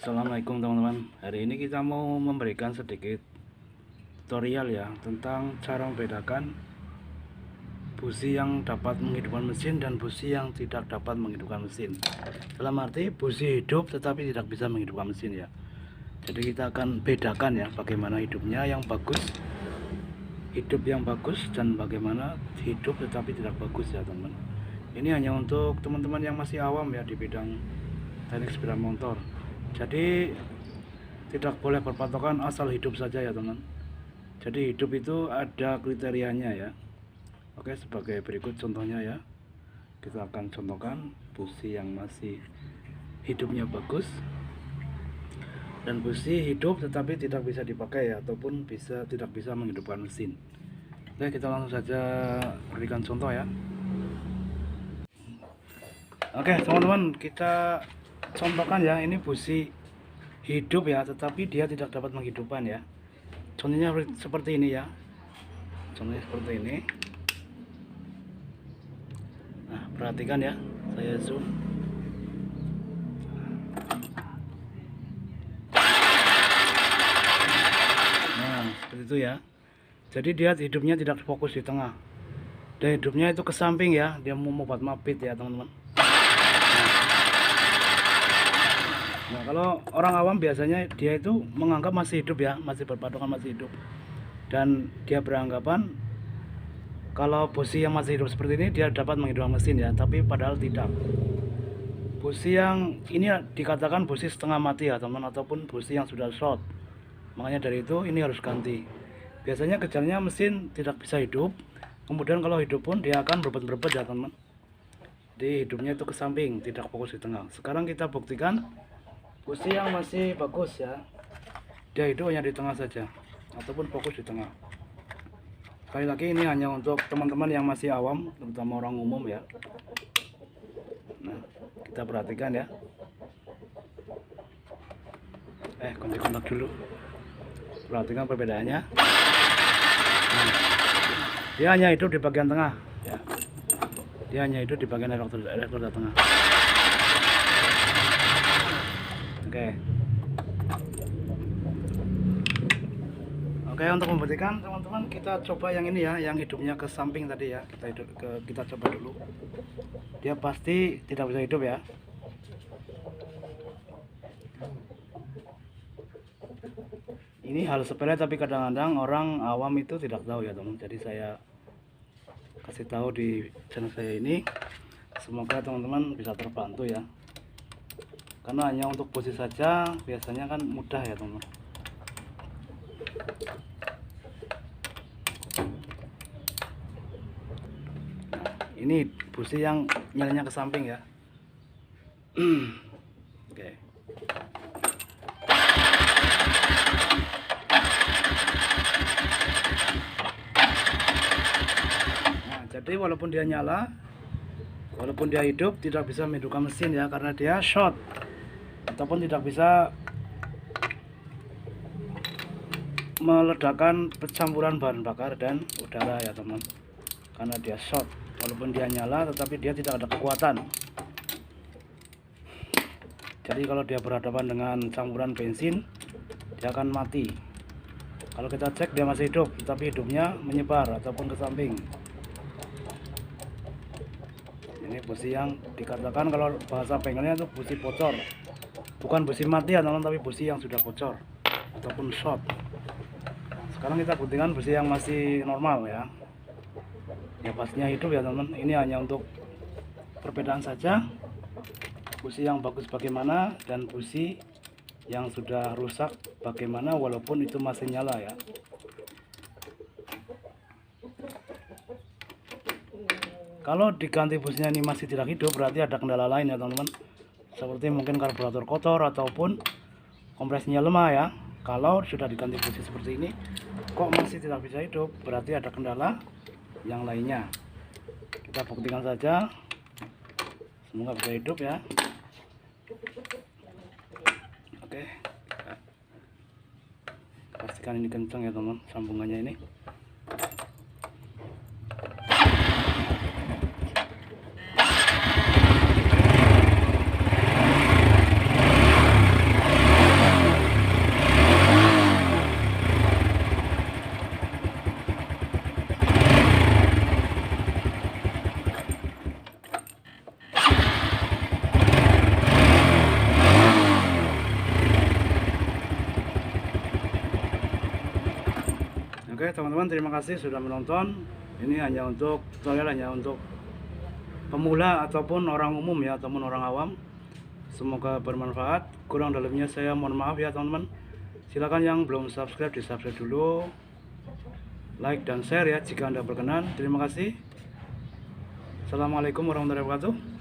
Assalamualaikum teman-teman. Hari ini kita mau memberikan sedikit tutorial ya tentang cara membedakan busi yang dapat menghidupkan mesin dan busi yang tidak dapat menghidupkan mesin. Dalam arti busi hidup tetapi tidak bisa menghidupkan mesin ya. Jadi kita akan bedakan ya bagaimana hidupnya yang bagus, hidup yang bagus, dan bagaimana hidup tetapi tidak bagus ya teman-teman. Ini hanya untuk teman-teman yang masih awam ya di bidang teknik sepeda motor. Jadi tidak boleh berpatokan asal hidup saja ya teman. Jadi hidup itu ada kriterianya ya. Oke, sebagai berikut contohnya ya. Kita akan contohkan busi yang masih hidupnya bagus dan busi hidup tetapi tidak bisa dipakai ya, ataupun tidak bisa menghidupkan mesin. Oke, kita langsung saja berikan contoh ya. Oke teman-teman, kita contohkan ya, ini busi hidup ya tetapi dia tidak dapat menghidupkan ya. Contohnya seperti ini ya, contohnya seperti ini. Nah perhatikan ya, saya zoom. Nah seperti itu ya. Jadi dia hidupnya tidak fokus di tengah, dan hidupnya itu ke samping ya, dia mau buat mapit ya teman-teman. Nah kalau orang awam biasanya dia itu menganggap masih hidup ya, masih berpatokan masih hidup, dan dia beranggapan kalau busi yang masih hidup seperti ini dia dapat menghidupkan mesin ya, tapi padahal tidak. Busi yang ini dikatakan busi setengah mati ya teman, ataupun busi yang sudah short. Makanya dari itu ini harus ganti. Biasanya kejarnya mesin tidak bisa hidup, kemudian kalau hidup pun dia akan berebut-berebut ya teman. Jadi hidupnya itu ke samping, tidak fokus di tengah. Sekarang kita buktikan busi yang masih bagus ya, dia hidup hanya di tengah saja, ataupun fokus di tengah. Sekali lagi ini hanya untuk teman-teman yang masih awam, terutama orang umum ya. Nah kita perhatikan ya. Kunci kontak dulu. Perhatikan perbedaannya. Nah, dia hanya hidup di bagian tengah ya. Dia hanya hidup di bagian elektroda tengah. Oke, untuk membuktikan teman-teman, kita coba yang ini ya, yang hidupnya ke samping tadi ya. Kita coba dulu. Dia pasti tidak bisa hidup ya. Ini hal sepele tapi kadang-kadang orang awam itu tidak tahu ya teman. Jadi saya kasih tahu di channel saya ini. Semoga teman-teman bisa terbantu ya. Karena hanya untuk busi saja biasanya kan mudah ya teman. Nah, ini busi yang nyalanya ke samping ya. Oke. Nah, jadi walaupun dia nyala, walaupun dia hidup, tidak bisa menghidupkan mesin ya, karena dia short, ataupun tidak bisa meledakkan percampuran bahan bakar dan udara ya teman, karena dia short. Walaupun dia nyala tetapi dia tidak ada kekuatan. Jadi kalau dia berhadapan dengan campuran bensin, dia akan mati. Kalau kita cek dia masih hidup, tetapi hidupnya menyebar ataupun ke samping. Ini busi yang dikatakan kalau bahasa bengkelnya itu busi bocor. Bukan busi mati ya teman, tapi busi yang sudah bocor ataupun short. Sekarang kita buktikan busi yang masih normal ya. Ya pastinya hidup ya teman. Ini hanya untuk perbedaan saja. Busi yang bagus bagaimana dan busi yang sudah rusak bagaimana, walaupun itu masih nyala ya. Kalau diganti businya ini masih tidak hidup, berarti ada kendala lain ya teman-teman. Seperti mungkin karburator kotor ataupun kompresinya lemah ya. Kalau sudah diganti busi seperti ini kok masih tidak bisa hidup, berarti ada kendala yang lainnya. Kita buktikan saja, semoga bisa hidup ya. Oke, pastikan ini kencang ya teman, sambungannya ini. Oke teman-teman, terima kasih sudah menonton. Ini hanya untuk tutorial, hanya untuk pemula ataupun orang umum ya, ataupun orang awam. Semoga bermanfaat. Kurang dalamnya saya mohon maaf ya teman-teman. Silakan yang belum subscribe di subscribe dulu, like dan share ya jika Anda berkenan. Terima kasih. Assalamualaikum warahmatullahi wabarakatuh.